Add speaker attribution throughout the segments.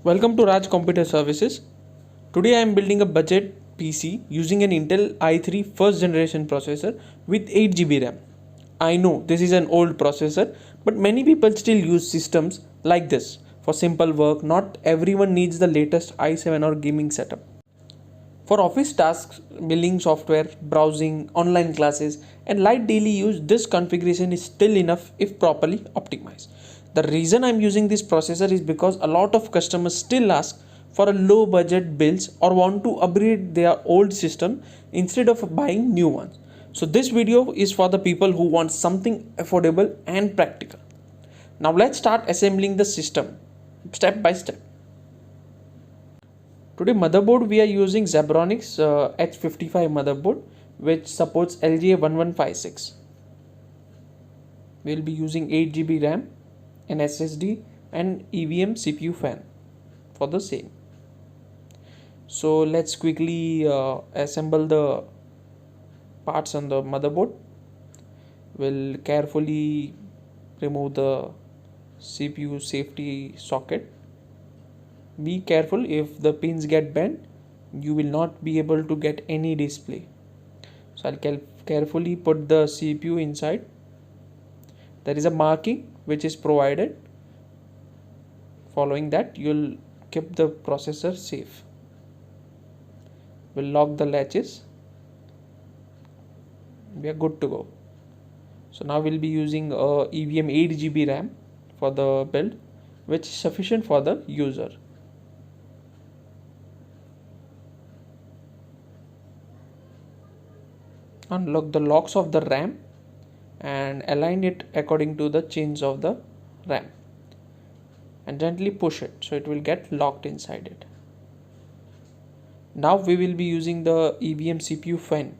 Speaker 1: Welcome to Raj Computer Services. Today I am building a budget PC using an Intel i3 first generation processor with 8 GB RAM. I know this is an old processor, but many people still use systems like this for simple work. Not everyone needs the latest i7 or gaming setup. For office tasks, billing software, browsing, online classes, and light daily use, this configuration is still enough if properly optimized. The reason I'm using this processor is because a lot of customers still ask for a low budget builds or want to upgrade their old system instead of buying new ones. So this video is for the people who want something affordable and practical. Now let's start assembling the system step by step. Today motherboard we are using Zebronics H55 motherboard which supports LGA1156. We will be using 8 GB RAM, an SSD and EVM CPU fan for the same. So let's quickly assemble the parts on the motherboard. We'll carefully remove the CPU safety socket. Be careful, if the pins get bent you will not be able to get any display. So I'll carefully put the CPU inside. There is a marking which is provided. Following that you'll keep the processor safe. We'll lock the latches. We are good to go. So now we'll be using EVM 8 GB RAM for the build, which is sufficient for the user. Unlock the locks of the RAM and align it according to the chains of the RAM and gently push it so it will get locked inside it. Now we will be using the EVM CPU fan.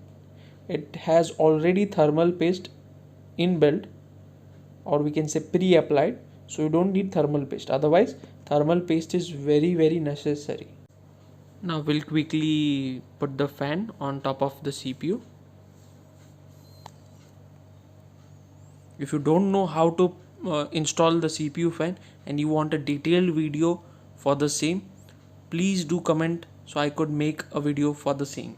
Speaker 1: It has already thermal paste inbuilt, or we can say pre-applied, so you don't need thermal paste. Otherwise thermal paste is very necessary. Now we'll quickly put the fan on top of the CPU. If you don't know how to install the CPU fan and you want a detailed video for the same, please do comment so I could make a video for the same.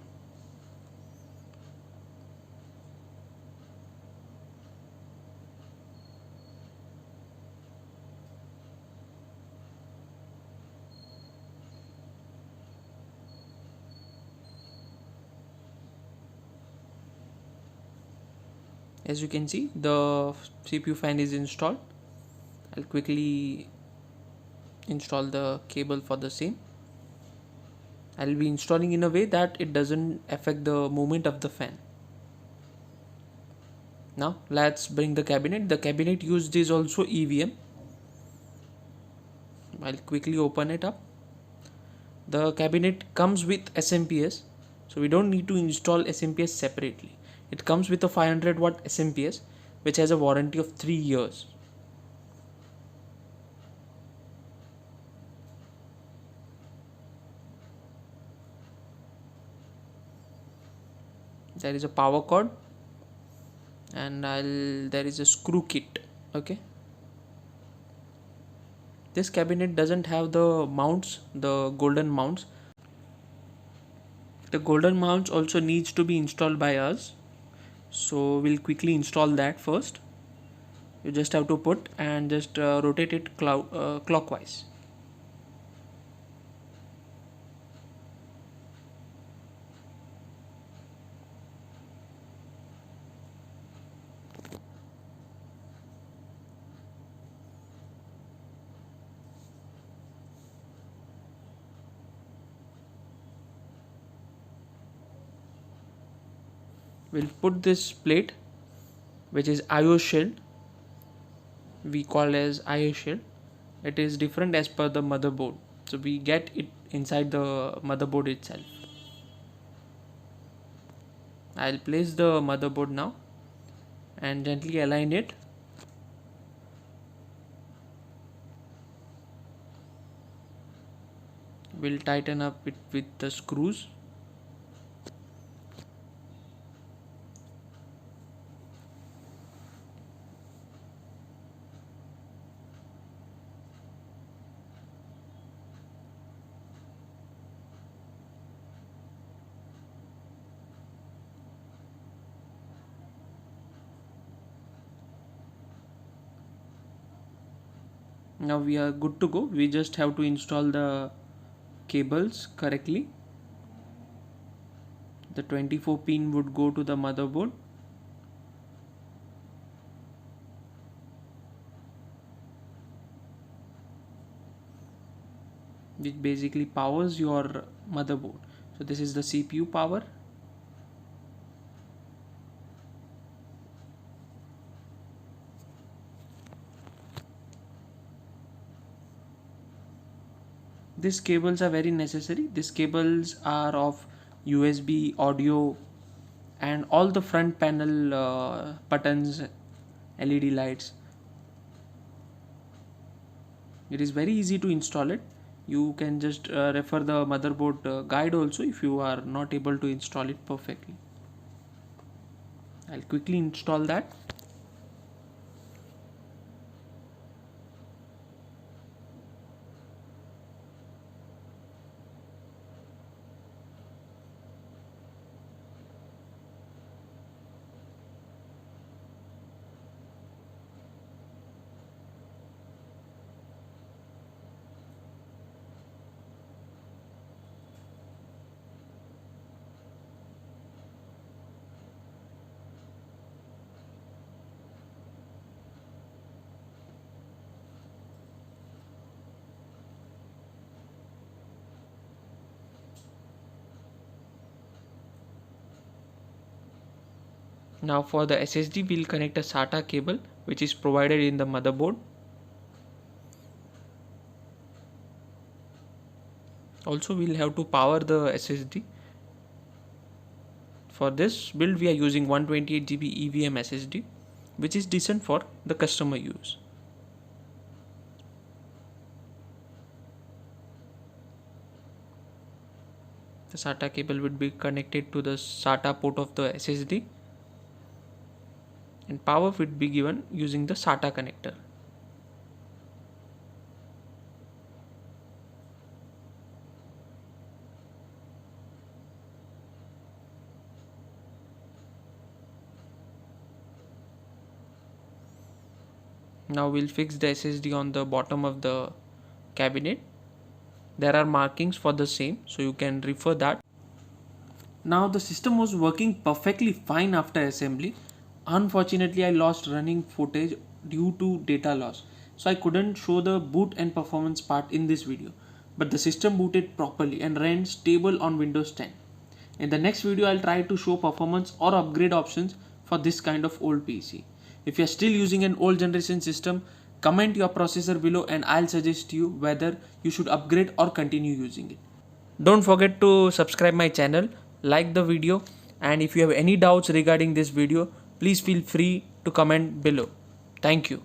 Speaker 1: As you can see, the CPU fan is installed. I'll quickly install the cable for the same. I'll be installing in a way that it doesn't affect the movement of the fan. Now let's bring the cabinet. The cabinet used is also EVM. I'll quickly open it up. The cabinet comes with SMPS, so we don't need to install SMPS separately. It comes with a 500-watt SMPS which has a warranty of 3 years. There is a power cord and there is a screw kit. Okay, this cabinet doesn't have the mounts, the golden mounts. The golden mounts also needs to be installed by us, so we'll quickly install that first. You just have to put and just rotate it clockwise. We'll put this plate which is IO shield, we call as IO shield. It is different as per the motherboard, so we get it inside the motherboard itself. I'll place the motherboard now and gently align it. We'll tighten up it with the screws. Now we are good to go. We just have to install the cables correctly. The 24 pin would go to the motherboard. Which basically powers your motherboard. So this is the CPU power. These cables are very necessary. These cables are of USB, audio, and all the front panel buttons, LED lights. It is very easy to install it. You can just refer the motherboard guide also if you are not able to install it perfectly. I'll quickly install that. Now for the SSD, we'll connect a SATA cable which is provided in the motherboard. Also, we'll have to power the SSD. For this build, we are using 128 GB EVM SSD, which is decent for the customer use. The SATA cable would be connected to the SATA port of the SSD, and power would be given using the SATA connector. Now we'll fix the SSD on the bottom of the cabinet. There are markings for the same, so you can refer that. Now the system was working perfectly fine after assembly. Unfortunately, I lost running footage due to data loss, so I couldn't show the boot and performance part in this video. But the system booted properly and ran stable on Windows 10. In the next video, I'll try to show performance or upgrade options for this kind of old PC. If you're still using an old generation system, comment your processor below and I'll suggest you whether you should upgrade or continue using it. Don't forget to subscribe my channel, like the video, and if you have any doubts regarding this video, please feel free to comment below. Thank you.